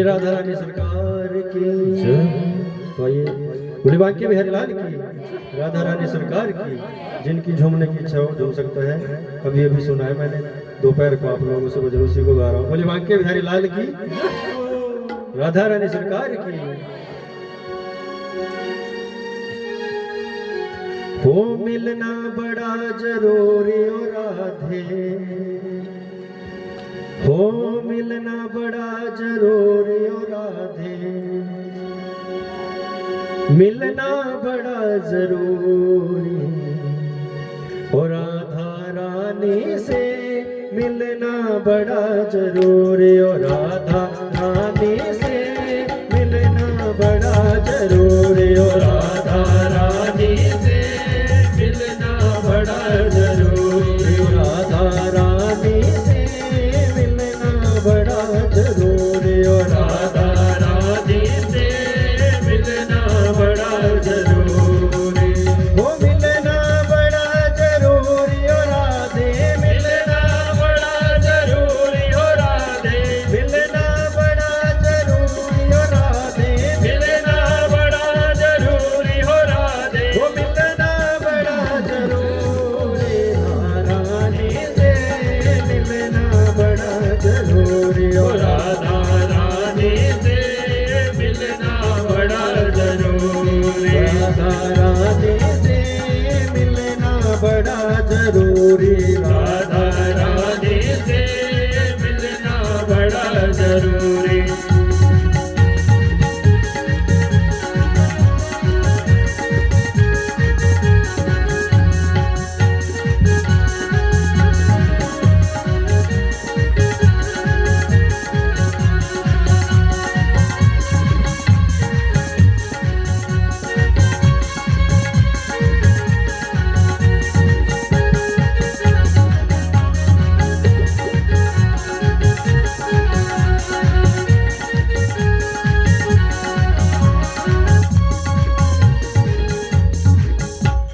बोले राधा रानी सरकार की तो ये बोले बांके बिहारी लाल की, राधा रानी सरकार की। जिनकी झूमने की इच्छा हो झूम सकता है। अभी अभी सुना है मैंने, दोपहर को आप लोगों से बजरूं उसी को गा रहा हूँ। बोले बांके बिहारी लाल की, राधा रानी सरकार की। हो मिलना बड़ा जरूरी हो राधे, हो मिलना बड़ा जरूरी हो राधे, मिलना बड़ा जरूरी हो राधा रानी से, मिलना बड़ा जरूरी हो राधा रानी से, मिलना बड़ा जरूरी हो राधा रानी से, मिलना बड़ा जरूरी हो राधा रानी से, मिलना बड़ा जरूरी हो राधा रानी से, मिलना बड़ा जरूरी। वो मिलना बड़ा जरूरी हो राधे, मिलना बड़ा जरूरी हो राधे, मिलना बड़ा जरूरी हो राधे, मिलना बड़ा जरूरी हो राधे। वो मिलना बड़ा जरूरी रानी से, मिलना बड़ा जरूरी हो राधा रानी से, मिलना बड़ा जरूरी। राधा रानी से मिलना बड़ा जरूरी, राधा रानी से मिलना बड़ा जरूरी।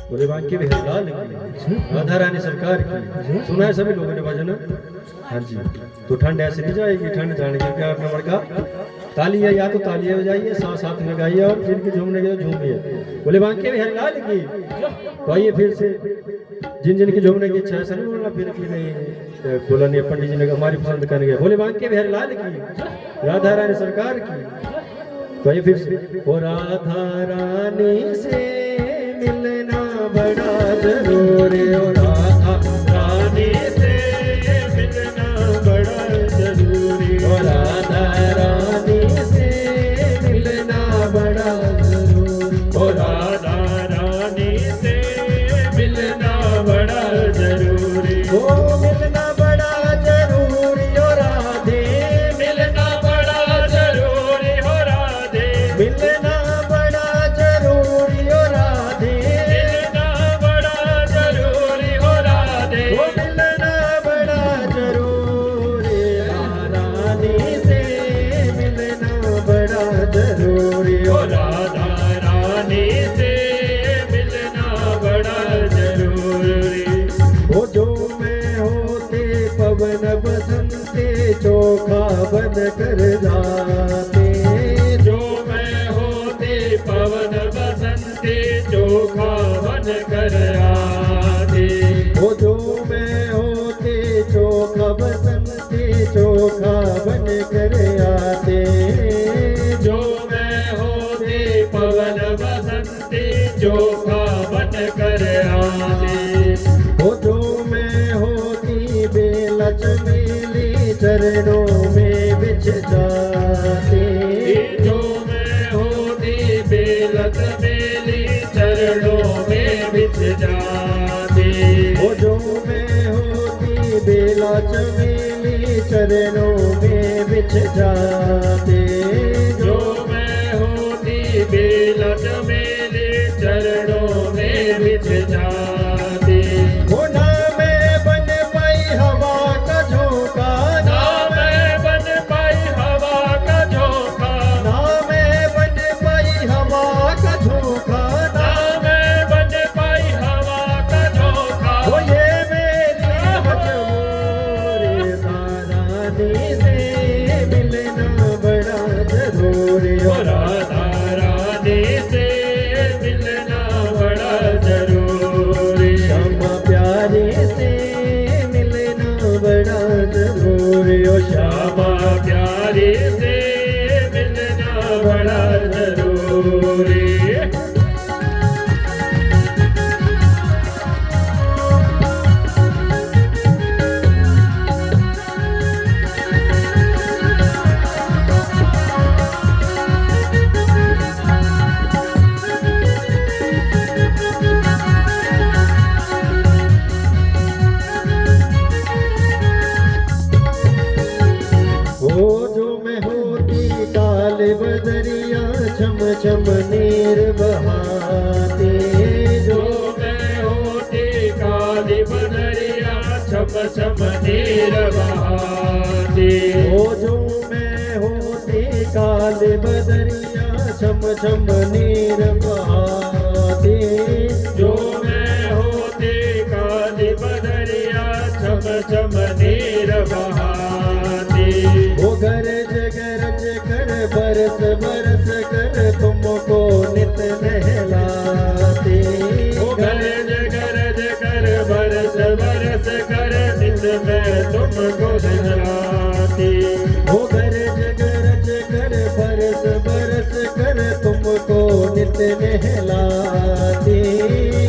बोले बांके बिहारी लाल की, राधा रानी सरकार की। सुना है सभी लोगों ने भजन? हाँ जी। तो ठंड ऐसे नहीं जाएगी, ठंड जाने के प्यार नंबर का ताली है, या तो ताली बजाइए, साथ साथ में गाइए, और जिनकी झूमने के झूमिए। बोले बांके बिहारी लाल की। तो आइए फिर से, जिन जिनकी झूमने की इच्छा है, ऐसा नहीं बोलना फिर कि नहीं बोला नहीं, पंडित जी ने हमारी पसंद करेंगे। बोले बांके बिहारी लाल की, राधा रानी सरकार की। तो आइए फिर से, ओ राधा रानी से मिलना बड़ा जरूरी हो राधा रानी से, मिलना बड़ा जरूरी हो राधा रानी से, मिलना बड़ा जरूरी हो राधा रानी से, मिलना बड़ा जरूरी। हो मिलना बड़ा जरूरी हो राधे, मिलना बड़ा जरूरी हो राधे, मिलना बड़ा जरूरी हो राधे, मिलना बड़ा जरूरी हो राधे। वो मिलना बड़ा जरूरी रानी से, मिलना बड़ा जरूरी हो राधा रानी से, मिलना बड़ा जरूरी। वो जो मैं होते पवन बसंते, चोखा बन कर जाते, जो मैं होते पवन बसंते, चोखा बन कर आते। वो जो मैं होते चोखा बसंते, चोखा बन कर आते, जो मैं होते पवन बसंते, चोखा बन कर आते। वो जो मैं होती बेला चमेली, चरणों में बिछ जाते, जो मैं होती बेला चमेली, चरणों में बिछ जाते। वो जो मैं होती बेला चमेली, चरणों में बिछ जाते, जो मैं होती बेला चमेली, चरणों में बिछ जाते। वो ना मैं बन पाई हवा का झोंका, ना मैं बन पाई हवा का झोंका, ना मैं बन पाई हवा का झोंका, ना मैं बन पाई हवा का झोंका। वो ये मेरी मजबूरी रानी से, मिलना बड़ा श्यामा प्यारे से मिलना बड़ा जरूरी। बदरिया छम छम नीर बहाते, जो मैं होती काली बदरिया छम छम नीर बहाते। ओ जो मैं होती काली बदरिया छम छम नीर बहाते, जो मैं होती काली बदरिया छम छम नीर बहाते। वो गरज गरज कर बरस बरस कर तुमको नित नहलाते, वो गरज गरज कर बरस बरस कर नित में तुमको नहलाती। वो गरज गरज कर बरस बरस कर तुमको नित नहलाते,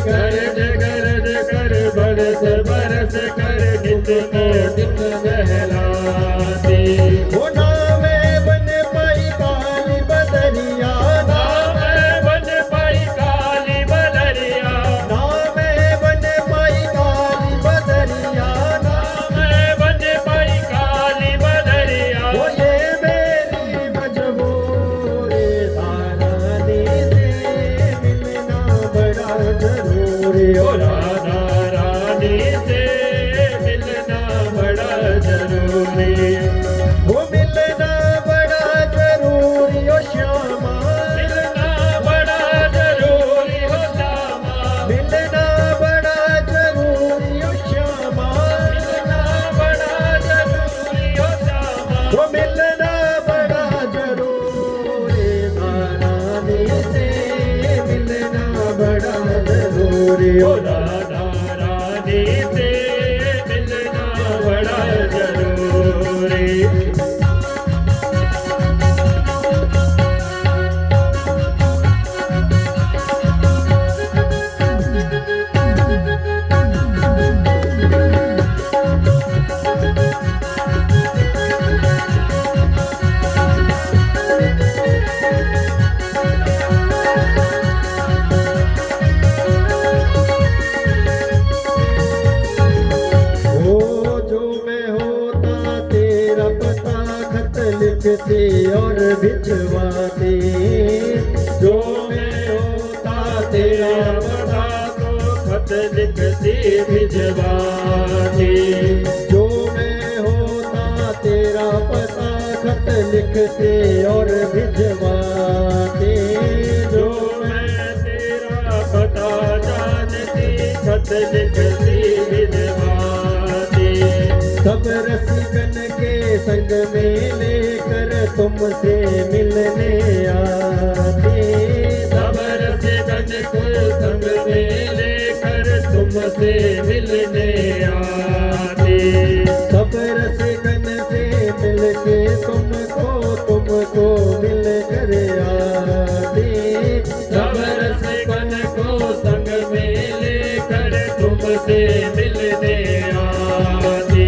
गरज गरज कर बरस बरस कर नित में नित नहलाती। वो नाम बन पाई काली बदरिया, नाम बन पाई काली बदरिया, नाम बन पाई काली बदरिया, नाम बन पाई काली बदरिया। वो ये मेरी मजबूरी तारानी से मिलना बड़ा जरूरी। ओ राधा रानी से मिलना बड़ा जरूरी। वो मिलना बड़ा जरूरी ओ श्यामा, मिलना बड़ा जरूरी हो श्यामा, मिलना बड़ा जरूरी ओ श्यामा, मिलना बड़ा जरूरी हो श्यामा। वो मिलना बड़ा जरूरी तारानी से मिलना बड़ा जरूरी ओ ओ राधा रानी से मिलना बड़ा जरूरी। लिखते और भिजवाते, जो मैं होता तेरा पता तो खत लिखती भिजवाती। जो मैं होता तेरा पता खत लिखते और भिजवाते, जो मैं तेरा पता जानती खत लिखती भिजवाती। सब रसिकन के संग में लेकर तुमसे मिलने आते, सब रसिकन को संग में लेकर तुमसे मिलने आते। सब रसिकन से मिलके तुमको मिल कर आते, सब रसिकन को संग में लेकर तुमसे मिलने आते।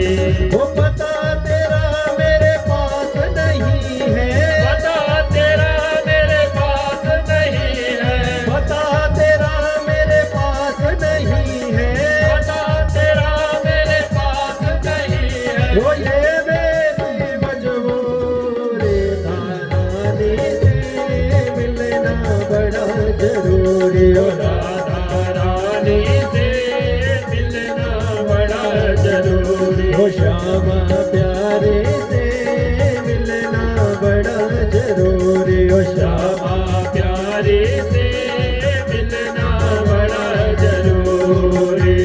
वो पता तेरा मेरे पास नहीं है, पता तेरा मेरे पास नहीं है, पता तेरा मेरे पास नहीं है, पता तेरा मेरे पास नहीं है। वो ये मेरी मजबूरी तारानी से मिलना बड़ा जरूरी। ओ राधा रानी से मिलना बड़ा जरूरी। ओ श्यामा प्यारे से मिलना बड़ा जरूरी। ओ श्यामा श्यामा प्यारे से मिलना बड़ा जरूरी।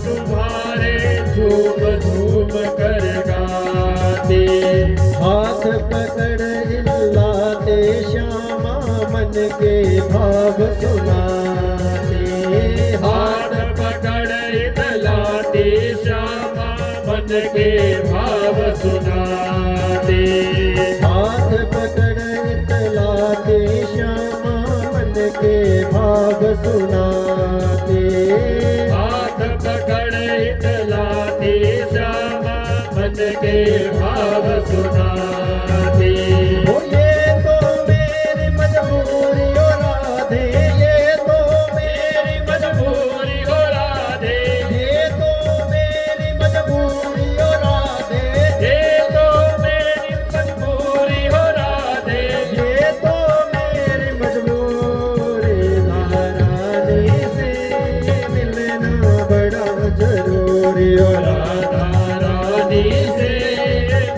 तुम्हारे झूम झूम कर गाते। हाथ पकड़ इल्लाते श्यामा मन के भाव सुनाते। हाथ पकड़ इतलाते श्यामा मन के भाव सुनाते। हाथ पकड़ इतलाते श्यामा मन के भाव सुनाते। हाथ पकड़ इतलाते श्यामा मन के भाव सुनाते। ओ ये तो मेरी मजबूरी ओ राधे, ये तो मेरी मजबूरी हो राधे, ये तो मेरी मजबूरी ओ राधे, ये तो मेरी मजबूरी हो राधे। ये तो मेरी मजबूरी। राधारानी से मिलना बड़ा जरूरी ओ राधा रानी से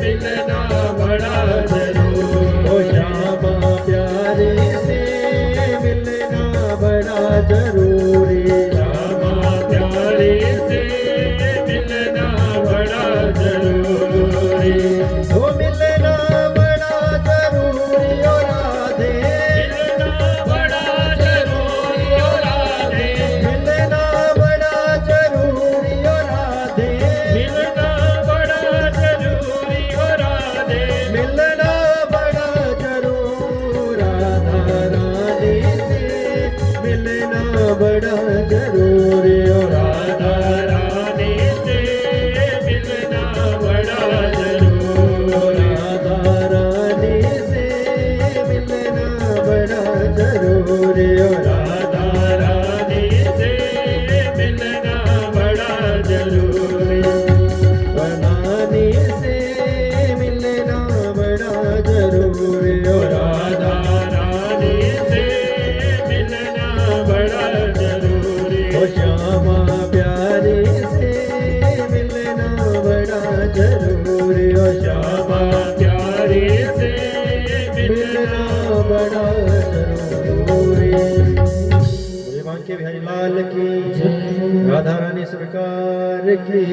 मिलना बड़ा जरूरी। ओ श्यामा प्यारे से मिलना बड़ा जरूरी। श्यामा प्यारे से मिलना बड़ा जरूरी। ओ मिलना बड़ा जरूरी ओ राधे, मिलना बड़ा जरूरी हो राधे, मिलना बड़ा जरूरी ओ राधे, मिलना बड़ा जरूरी हो राधे। मिलना बड़ा जरूर। राधा रानी से मिलना बड़ा जरूरी ओ राधा रानी से मिलना बड़ा जरूरी। राधा रानी से मिलना बड़ा जरूरी ओ राधा रानी से मिलना बड़ा जरूरी। बनानी से मिलना बड़ा जरूरी ओ राधा रानी से मिलना बड़ा जरूरी। ओ श्यामा प्यारी से मिलना बड़ा जरूरी ओ श्यामा प्यारे से मिलना मिलना बड़ा जरूरी। बोले बांके बिहारी लाल की, राधा रानी सरकार की।